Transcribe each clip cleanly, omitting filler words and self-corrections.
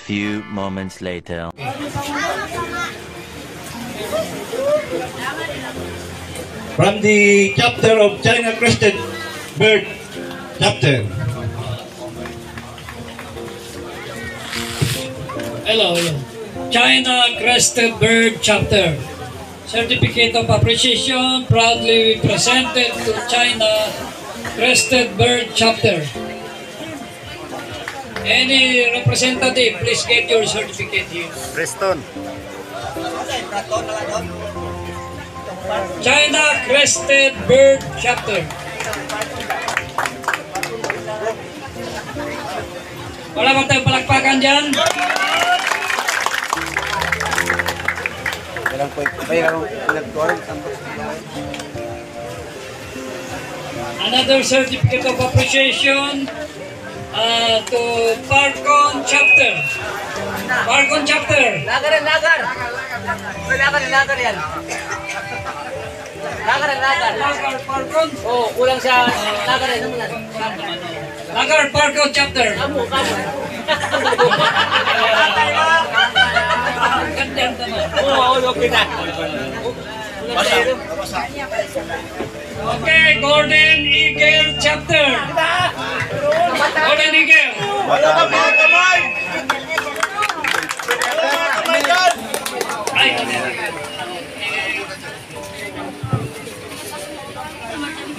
few moments later. From the chapter of China Crested Bird Chapter. Hello. China Crested Bird Chapter. Certificate of Appreciation proudly presented to China Crested Bird Chapter. Any representative, please get your certificate here. Preston. China Crested Bird Chapter. Wala ba tayong palakpakan dyan? Another certificate of appreciation to Parcon Chapter. Parcon Chapter. Lagar yan. Lagar. Lagar Parcon. Oh, kulang sa lagar yan. Lagar Parcon Chapter. Kamu. Gandang naman. Oo, okay na. Okay, Golden Eagle Chapter. Golden Eagle. Ay,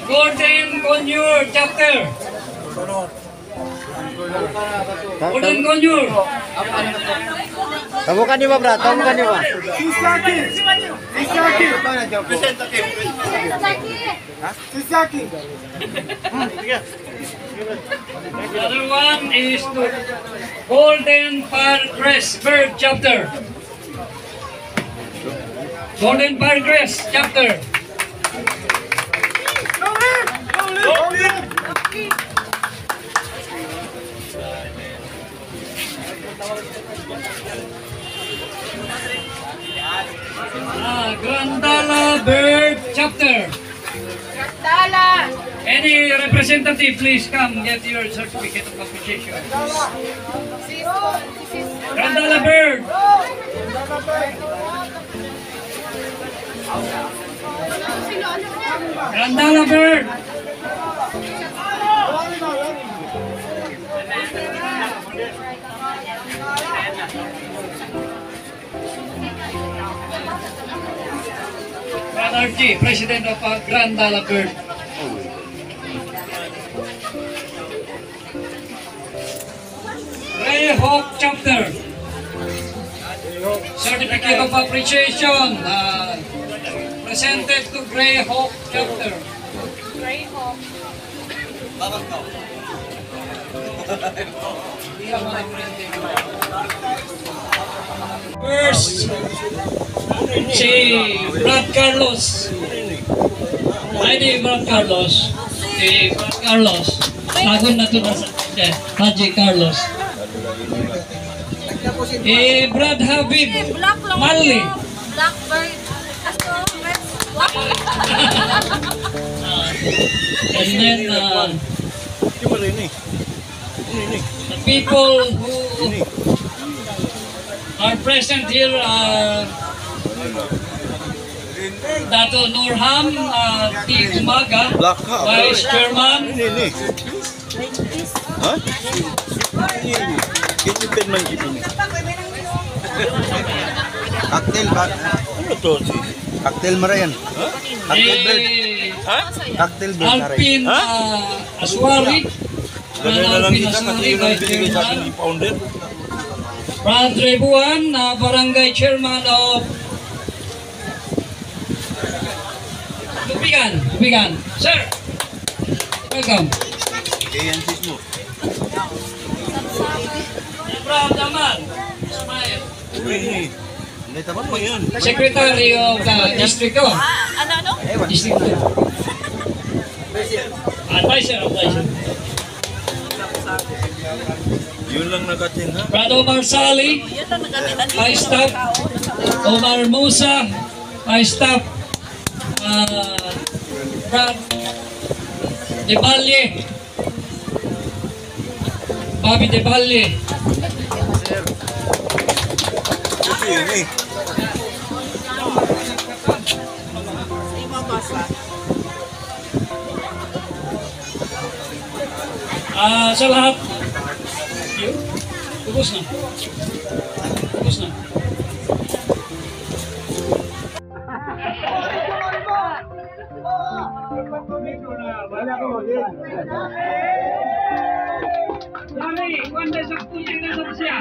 Golden Conure Chapter. Golden Conure. Tabukan niyo ba, Brad? Tabukan niyo ba? The other one is to Golden Parcrest Bird Chapter. Golden Parcrest Chapter. Grandala Bird Chapter. Grandala. Any representative, please come get your certificate of appreciation. Grandala Bird. Grandala Bird. Brother G, President of Grandala Bird. Greyhawk Chapter. Certificate of Appreciation presented to Greyhawk Chapter. Greyhawk. First, si Brad Carlos. Ay, Brad Carlos. Si Brad Carlos. Tagon na ito na sa Haji Carlos. Brad Habib. Mali. Blackbird. And then, the people who are present here are Dato Nurham T. Umaga, Vice Chairman. Ha? Kinipin man gipin. Cocktail ba? Ano to? Cocktail marayan. Cocktail bird. Ha? Cocktail bird marayan. Alpin Aswari. Alpin Aswari, Vice Chairman. Brad Rebuan, Barangay Chairman of Tubigan. Sir, welcome. Ayan sis mo. Brad Daman, Ismail. Hindi tapat mo yun. Secretary of District 2. Ano? District 2. Advisor. Yun lang nakatin ha. Brad Omar Sali, Vice Staff. Omar Musa, Vice Staff. Brad De Valle, Bobby De Valle. ini. Sa lahat. Yun. Ubus na. Ubus na. Dami, kuwanda sa puti na sa siya.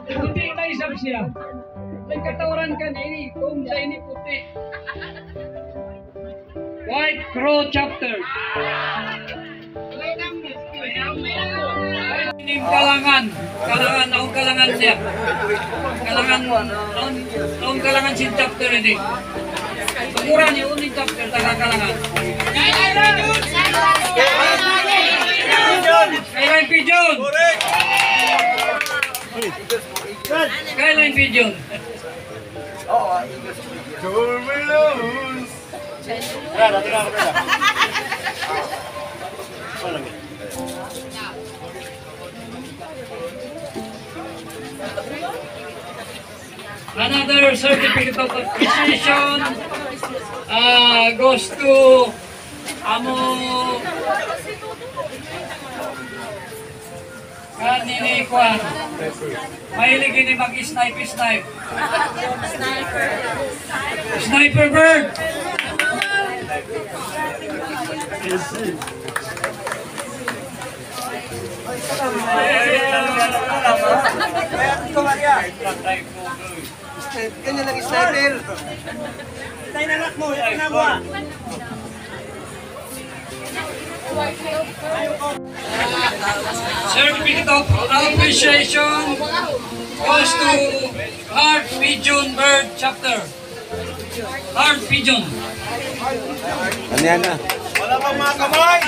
Puti na isang siya. May katawaran ka nini, kung sa ini puti. White Crow Chapter. Ining kalangan. Kalangan, naong kalangan siya. Kalangan, naong kalangan si chapter ini. Pagura niya, uning chapter, taga-kalangan. Skyline Pigeon! Skyline Pigeon! Another certificate of appreciation goes to amo kanini kwan. Mahilig ini mag-snipe. Sniper bird. Kanya lagi sniper. Certificate of appreciation goes to Heart Pigeon Bird Chapter. Heart Pigeon. Ano yan na? Wala pang mga kamay!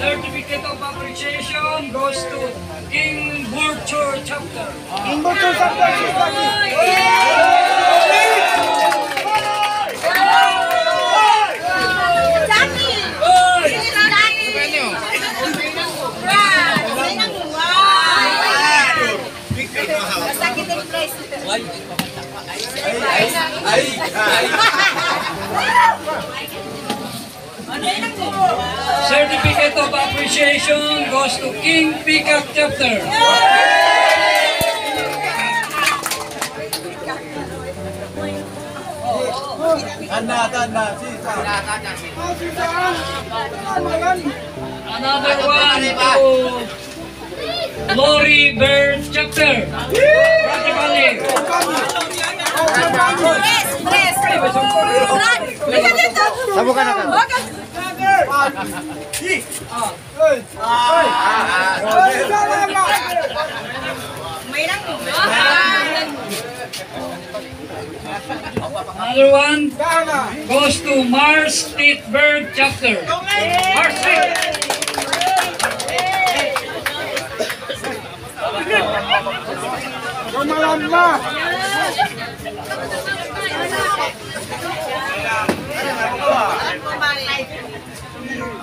Certificate of appreciation goes to King Burtur Chapter. Certificate of appreciation goes to King Peacock Chapter. Another one to Glory Bird Chapter. Practically. Sabukan na ka. Another one goes to Mars State Bird Chapter. Mars State.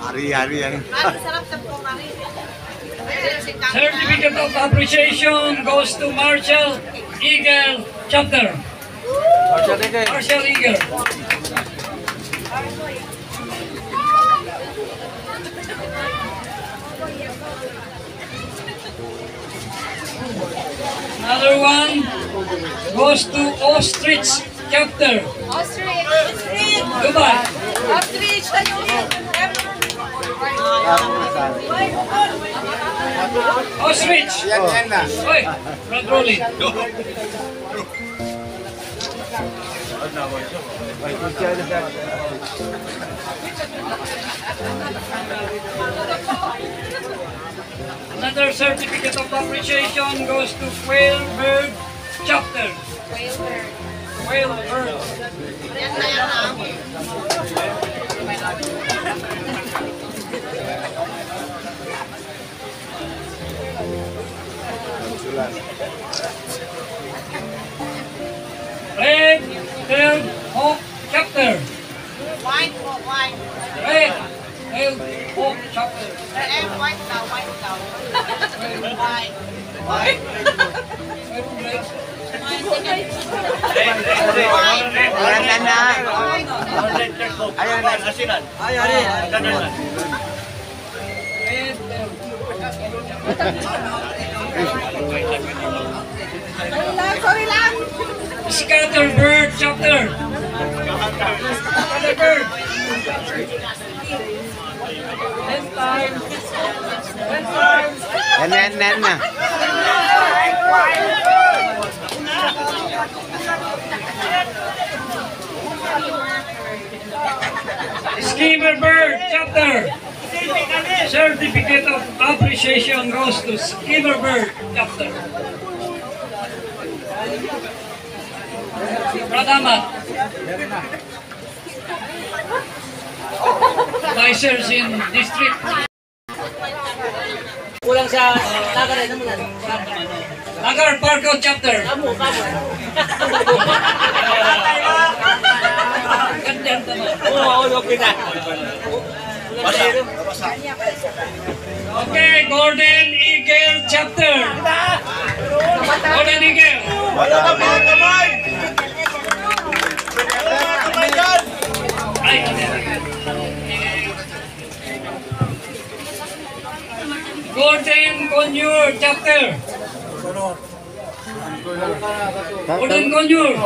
Hari-hari yan. Certificate of appreciation goes to Marshall Eagle Chapter. Marshall Eagle. Another one goes to Ostrich Chapter. Dubai. Ostrich. Yan na. Oi, Brad Rolling. Another certificate of appreciation goes to Quail Bird Chapter. Quail Bird. Red-tailed hawk White. Red Hope Chapter. White daw, white daw. White. White. Ayan na. Ayan na. Asinan. Sorry lang. Scatterbird Chapter. Scatterbird. Yan na. Schemer Bird Chapter. Certificate of Appreciation goes to Schemer Bird Chapter. Pradamat. Advisors in district. Kulang sa lagar na muna. Lagar Parko Chapter. Kamu. Gandang naman. Oo, okay na. Okay, Golden Eagle Chapter. Golden Eagle. Ay, Golden Conure Chapter. Golden Conure.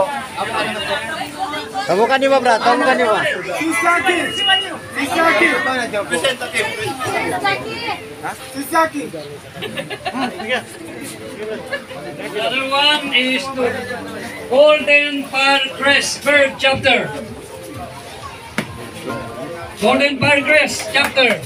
Tabukan niyo ba, bro? Tabukan niyo ba? The other one is to Golden Parcrest Bird Chapter. Golden Parcrest Chapter.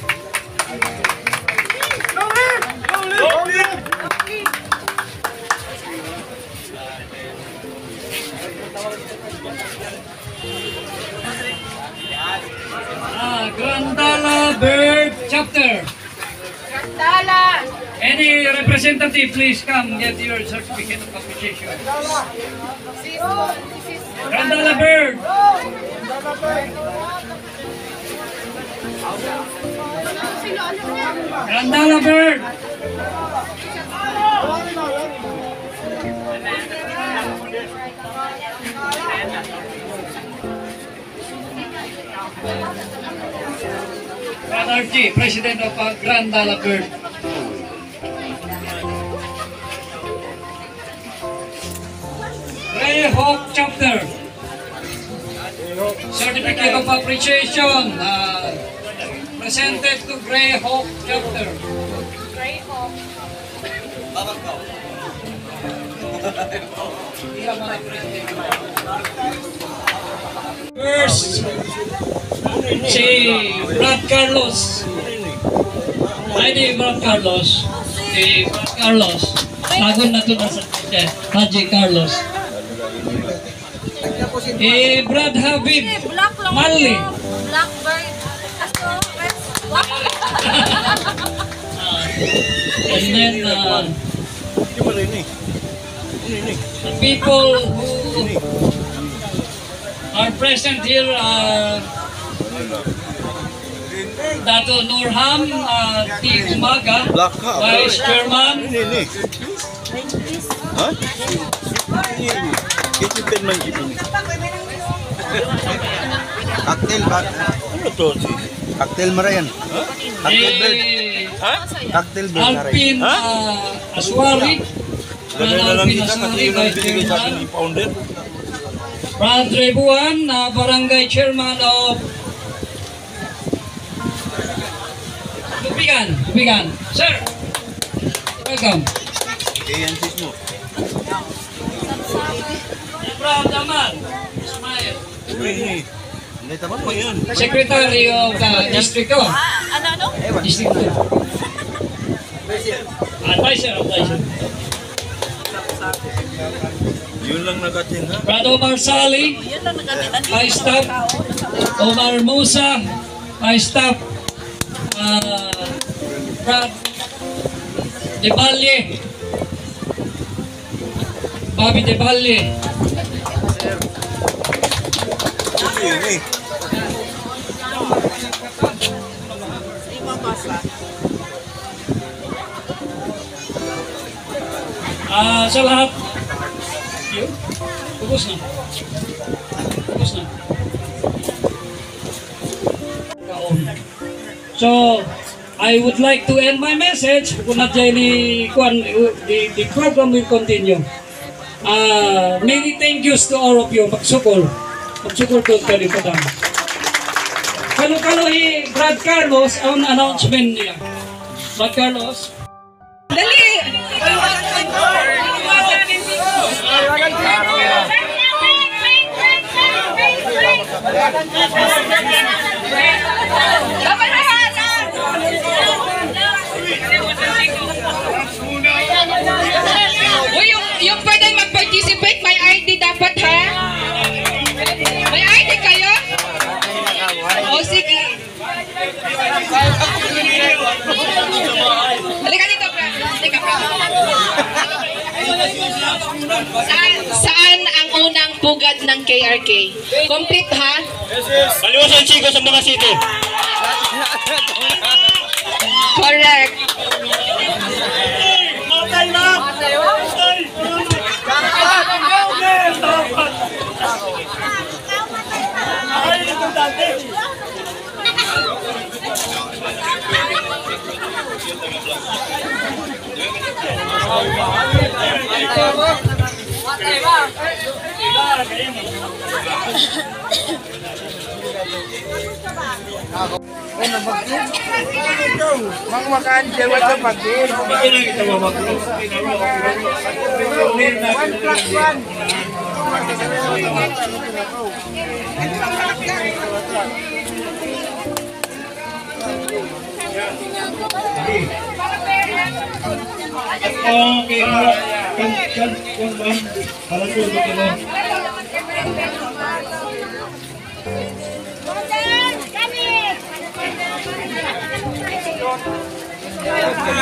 Grandala Bird Chapter. Grandala. Any representative, please come get your certificate of appreciation. Grandala Bird. Grandala Bird. Brother G, President of Grandala Bird. Grey Hawk Chapter. Certificate of Appreciation presented to Grey Hawk Chapter. Grey Hawk. First, si Brad Carlos. Ay, di Brad Carlos. Si Brad Carlos. Tagon na ito na sa Haji Carlos. Brad Habib. Black lang. Mali. Blackbird. Aso, red. And then, the people who are present here are Dato Nurham T. Umaga, Vice Chairman, Cocktail ba? Ano to? Cocktail marayan. Cocktail bird. Cocktail bird marayan. Alpin Aswari, Alpin Aswari, Vice Chairman, Brad Rebuan, Barangay Chairman of Tubigan. Sir, welcome. Brad Amal, Ismail, Secretary of District 2. Ano? District 2. Advisor. Yun lang nakatin ha? Brad Omar Sali, Vice Staff. Omar Musa, Vice Staff. Brad Debalye, Bobby Debalye. Sa lahat, yun, ubos na. Ubos na. So, I would like to end my message. Kung na dyan the program will continue. Many thank yous to all of you. Magsukol. Magsukol to kalimutan. Kalau Brad Carlos, ang announcement niya. Brad Carlos. Dali! Dapat Uy, yung pwede mag-participate, may ID dapat ha? May ID kayo? O sige. Halika dito, Brad. Halika, Brad. Saan ang unang pugad ng KRK? Complete ha? Kaliwasan Chico sa mga city. Correct.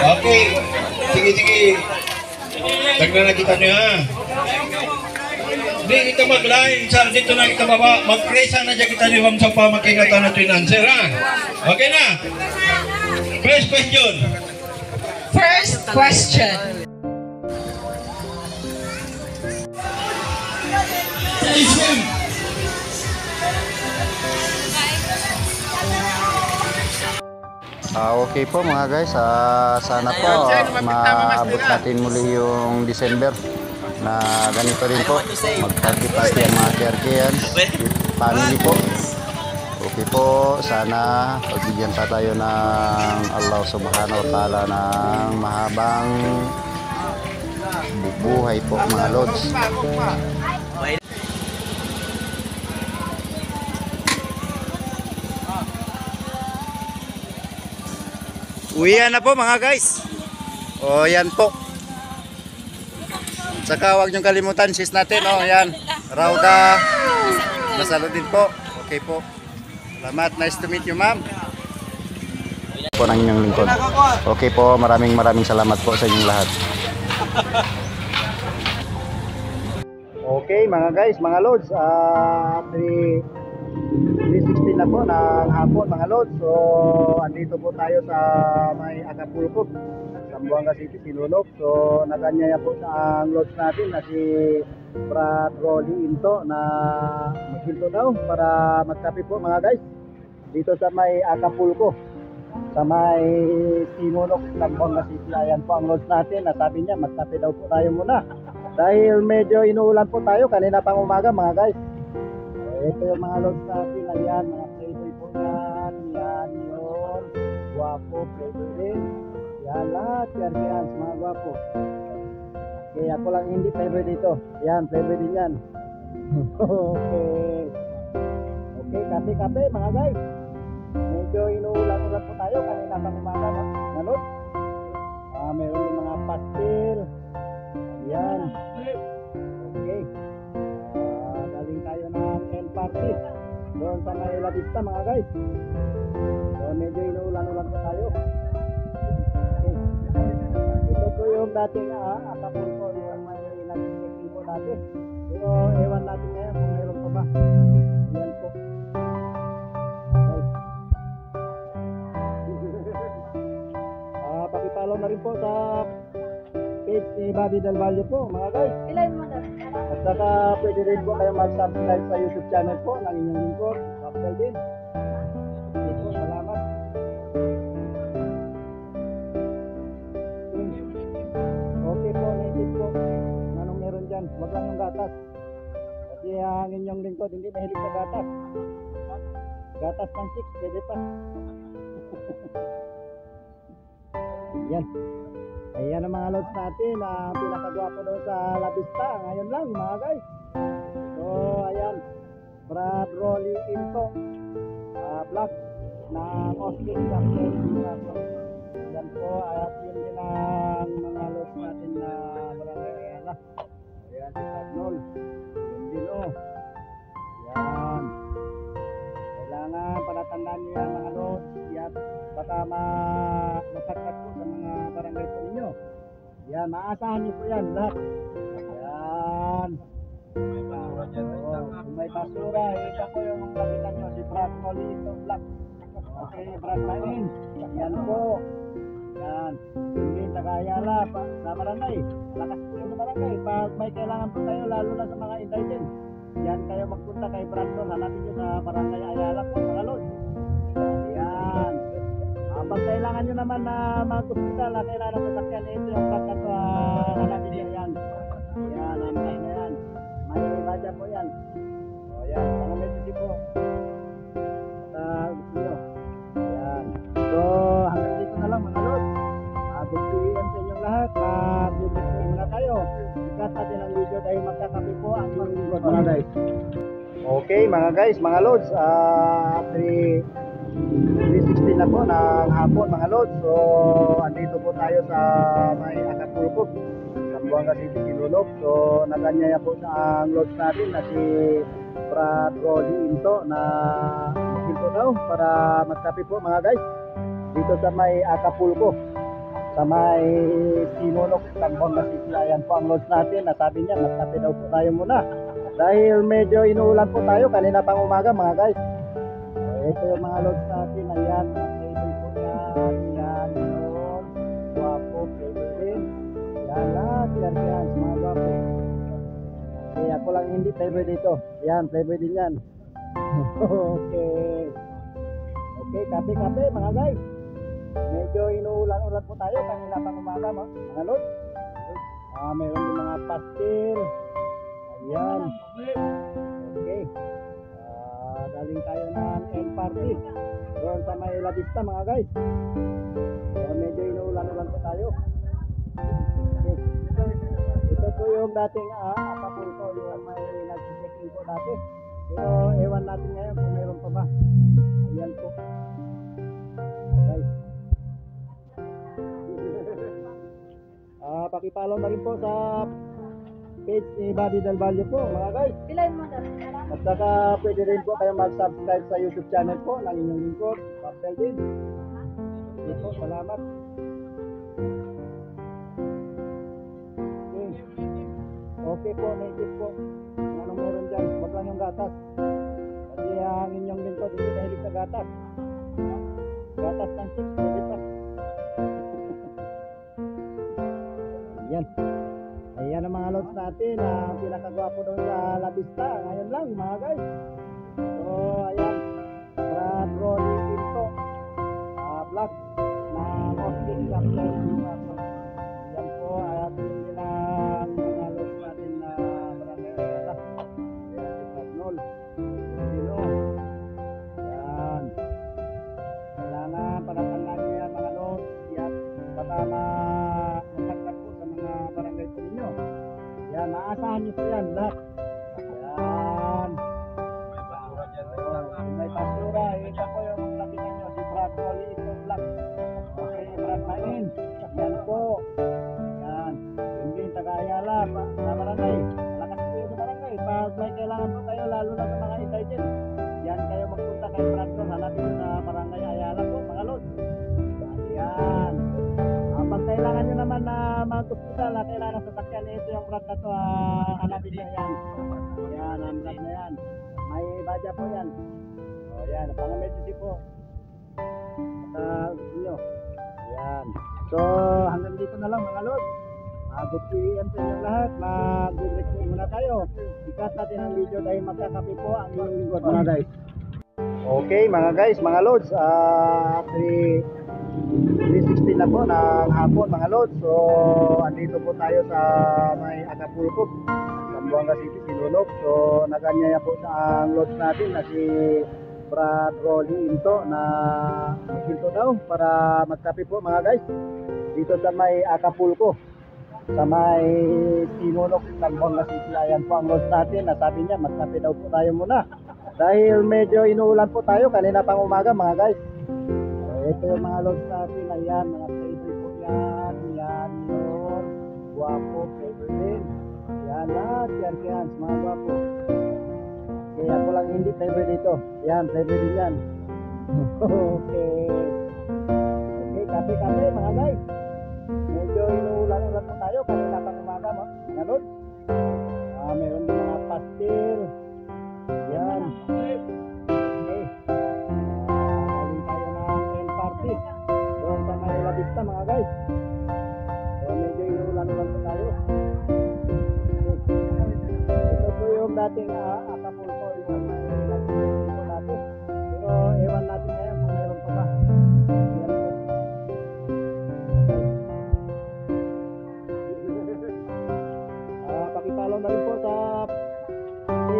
Okay. Sige. Tagnan na kita niya ha. Hindi kita mag-line. Dito na kita baba. Mag-presa na dyan kita ni Ma'am Sapa. Magkingatan na ito yung answer ha. Okay na. First question. First question. Okay po mga guys, sana po maabot natin muli yung December na ganito rin po, magparty-party ang mga KRKians, family po. Okay po, sana pagbigyan pa tayo ng Allah Subhanahu wa Ta'ala ng mahabang buhay po mga lods. Uwian na po mga guys. O yan po. Saka huwag niyong kalimutan sis natin. O yan. Rauda. Masalo din po. Okay po. Salamat. Nice to meet you ma'am. Po ng inyong lingkod. Okay po. Maraming salamat po sa inyong lahat. Okay mga guys. Mga lods. 3:16 na po ng hapon mga lods. So andito po tayo sa may Acapulco, Zamboanga City, Sinulog. So naganyaya po sa ang lods natin na si Brad Rolly Into na maghinto daw para magkape po mga guys dito sa may Acapulco, sa may Sinulog, Zamboanga City. Ayan po ang lods natin na sabi niya magkape daw po tayo muna dahil medyo inuulan po tayo kanina pang umaga mga guys. Ito yung mga lods natin, ayan, mga playboy po yan, yan yun, guwapo, playboy din, yan lahat, yan, mga guwapo. Okay, ako lang hindi playboy dito, yan, playboy din yan. Okay, kape mga guys, medyo inuulan-ulan po tayo, kanina pang umaga, mga lods. Meron din mga pastil, yan, okay. Galing tayo ng end party doon sa may La Vista mga guys. So medyo inuulan-ulan pa tayo. Okay. Ito po yung dating Acapulco, yung may nag-checking po dati. Pero ewan natin ngayon kung mayroon pa ba. Ayan po. Okay. na rin po sa page ni Bobby Del Valle po mga guys. At saka pwede rin po kayo mag-subscribe sa YouTube channel po ng inyong lingkod, Raphael din. Okay po, salamat. Okay po, native po. Anong meron dyan? Huwag lang yung gatas. Kasi ang inyong lingkod hindi mahilig sa gatas. Gatas ng chicks, pwede pa. Yan. Ayan ang mga loads natin. Ang pinakagwapo doon sa La Vista. Ngayon lang mga guys. So ayan. Brad Rolly Into. Black ng Austin Capital. Yan po. At yun din ang mga loads natin na Barangay Ayala. Ayan si Tagnol. Yun din o. Yan. Kailangan palatandaan niyo yan mga loads. Yan. Baka masakit po sa mga barangay po ninyo. Yan, maasahan niyo po yan lahat. Yan. May basura. Ito po yung nakita nyo. Si Brad Molly ito Black. Okay, Brad Lain. Yan po. Yan. Hindi Tagayala sa barangay. Lakas po yung barangay. Pag may kailangan po tayo, lalo na sa mga indigent. Yan kayo magpunta kay Brad Molly. Hanapin nyo sa barangay Ayala po. Mga lods. Yan. Pag kailangan nyo naman na mag-hospital, kailangan ng sasakyan, ito yung pagkat hanapin nyo yan. Yan, hanapin nyo yan. May badya po yan. O yan, mga medyo po. At gusto nyo. Yan. So, hanggang dito na lang mga lods. Good PM sa inyong lahat. Mag-video muna tayo. Ikat natin ang video dahil magkakapi po ang lingkod mga guys. Okay mga guys, mga lods. 3:16 na po ng hapon mga lods. So andito po tayo sa may Acapulco, Zamboanga City, Sinulog. So naganyaya po sa ang lods natin na si Brad Rolly Into na dito daw para magkape po mga guys dito sa may Acapulco, sa may Sinulog, Zamboanga City. Ayan po ang lods natin. Nasabi niya magkape daw po tayo muna dahil medyo inuulan po tayo kanina pang umaga mga guys. Ito yung mga loads natin. Ayan, mga table po yan. Yan, yun. Guwapo, table din. Yan lahat. Yan, yan. Mga guwapo. Okay, ako lang hindi table dito. Yan, table din yan. Okay. Okay, kape-kape mga guys. Medyo inuulan-ulan po tayo. Kanina pang umaga mga loads. Mayroon din mga pastil. Ayan. Okay. Galing tayo ng end party doon sa may La Vista mga guys. So medyo inuulan-ulan po tayo. Okay. Ito po yung dating Acapulco, yung may nag-check-in po dati. Pero ewan natin ngayon kung meron pa ba. Ayan po guys. Pakipollow na rin po sa page ni Bobby Del Valle po mga guys. At saka pwede rin po kayo mag-subscribe sa YouTube channel po ng inyong lingkod, Raphael din. Okay po, salamat. Okay po, native po. Anong meron dyan? Huwag lang yung gatas. Kasi ang inyong lingkod hindi mahilig sa gatas. Gatas ng chicks, pwede pa. Yan. Ayan ang mga loads natin. Ang pinakagwapo doon sa La Vista. Ngayon lang mga guys. So ayan. Brad Rolly Into. Black na Austin Capital. Ayan po. Ayan din ang mga loads natin na Barangay Ayala. Ayan si Tagnol. Sino. Ayan. Kailangan palatandaan nyo yan mga loads. Yan. Baka masakit po sa mga barangay po ninyo. Yan, maasahan nyo po yan lahat. Yan. May basura. Ito po yung nakita nyo. Si Brad Rolly ito Black. Okay, Brad Lain. Yan po. Yan. Hindi Tagayala sa barangay. Lakas po yung barangay. Pag may kailangan po tayo, lalo na sa mga indigent. Yan kayo magpunta kay Brad Rolly. Hanapin sa barangay Ayala po mga lods. Yan. Pag kailangan nyo naman na mag-hospital, kailangan ng sasakyan, ito yung Brad na to, hanapin nyo yan. Yan, ang Brad na yan. May badya po yan. O yan, pang emergency po. Gusto nyo. Yan. So So hanggang dito na lang mga lods. Good PM sa inyong lahat. Mag-break po muna tayo. Ikat natin ang video dahil magkakape po ang inyong lingkod mga guys. Okay mga guys, mga lods, 3:16 na po ng hapon mga lods. So andito po tayo sa may Acapulco, Zamboanga City, Sinulog. So naganyaya po sa ang lods natin na si Brad Rolly Into na maghinto daw para magkape po mga guys dito sa may Acapulco, sa may Sinulog, Zamboanga City. Ayan po ang lods natin na sabi niya magkape daw po tayo muna dahil medyo inuulan po tayo kanina pang umaga mga guys. So, ito yung mga lods natin. Ayan, mga favorite po yan. Yan yun. Guwapo, favorite din. Yan lahat. Yan, mga guwapo. Kaya ako lang hindi favorite dito. Yan, favorite din yan. Okay. Okay, kape mga guys. Medyo inuulan-ulan po tayo kanina pang umaga mga lods. Meron din mga pastel. Yan. Okay. Galing tayo ng end party. Doon sa Manila Vista mga guys. So medyo inuulan-ulan po tayo. Okay. Ito po yung dating Acapulco. Yung Manila Vista natin. Pero ewan natin ngayon kung meron pa ba. Yan po. Pakipalaw na rin po sa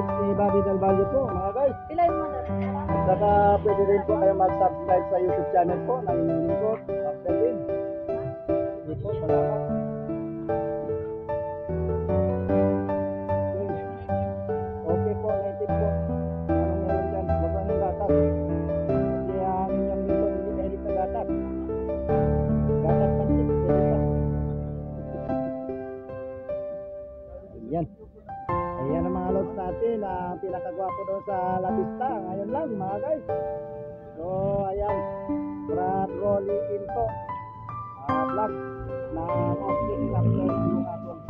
si Bobby Del Valle po mga guys. At saka pwede rin po kayo mag-subscribe sa YouTube channel po ng inyong lingkod. Subscribe din. Sige po, salamat. Okay po, native po. Anong meron dyan? Huwag lang yung gatas. Kasi ang inyong lingkod hindi mahilig na gatas. Gatas pantik, pwede pa. Yan. Ayan ang mga lods natin, pinakagwapo doon sa La Vista ngayon lang mga guys. So ayan, Brad Rolly Into vlog na okay lang yung upload.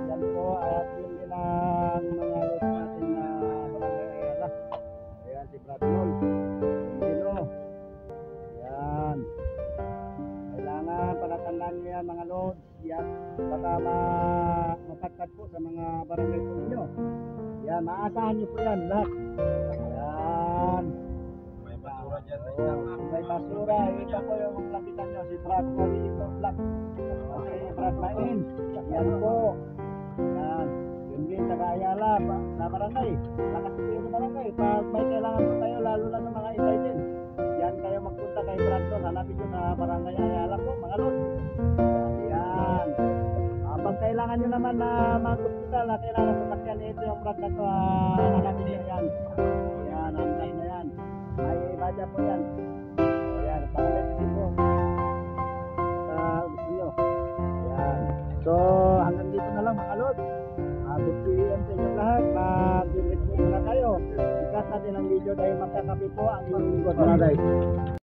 Yan po, at yun din ang mga lods natin na Barangay Ayala. Ayan si Brad Rolly Into. Ayan, kailangan palatandaan nyo yan mga lods. Yan, baka mapagkat po sa mga barangay po ninyo. Yan, maasahan nyo po yan lahat. Yan. May basura dyan. May basura. Ito po yung lapitan nyo. Si Brad Rolly Into Vlog. Si Brad Main. Yan po. Yan. Yun din sa Ayala na barangay. Nakasitin sa barangay. Pag may kailangan po kayo, lalo na sa mga invited, yan kayo magpunta kay Brad doon. Hanapin nyo sa barangay Ayala po mga lods. Yan. Pag kailangan nyo naman na mag-hospital na kailangan sa sakyan, ito yung Brad na ito, hanapin nyo yan. Yan, hanapin na yan. May badya po yan. Ayan, pang-message po. Sa gusto nyo. Yan. So, hanggang dito na lang mga lods. Good PM sa inyong lahat. Mag-break po muna tayo. Ikat natin ang video dahil magkakape po ang inyong lingkod mga guys.